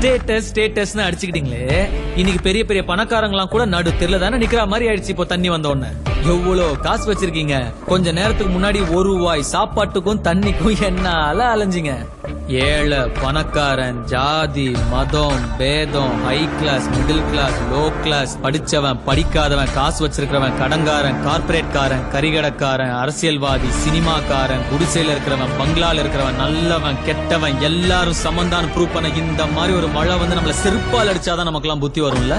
Status ஸ்டேட்டஸ்னு அடிச்சுக்கிட்டீங்களே, இன்னைக்கு பெரிய பெரிய பணக்காரங்களாம் கூட நடு தெருல தானே நிக்கிற மாதிரி ஆயிடுச்சு. இப்போ தண்ணி வந்த உடனே எவ்வளோ காசு வச்சிருக்கீங்க. கொஞ்ச நேரத்துக்கு முன்னாடி ஒரு ரூபாய் சாப்பாட்டுக்கும் தண்ணிக்கும் என்னால அலைஞ்சிங்க. ஏழை பணக்காரன், ஜாதி மதம் பேதம், high class middle class low class, படிச்சவன் படிக்காதவன், காசு வச்சிருக்கிறவன் கடங்காரன், கார்பரேட்காரன் கரிகடக்காரன், அரசியல்வாதி சினிமாக்காரன், குடிசையில இருக்கிறவன் பங்களால இருக்கிறவன், நல்லவன் கெட்டவன் எல்லாரும் சமந்தான் ப்ரூவ் பண்ண இந்த மாதிரி ஒரு மழை வந்து நம்மள செருப்பால் அடிச்சாதான் நமக்கெல்லாம் புத்தி வரும்ல.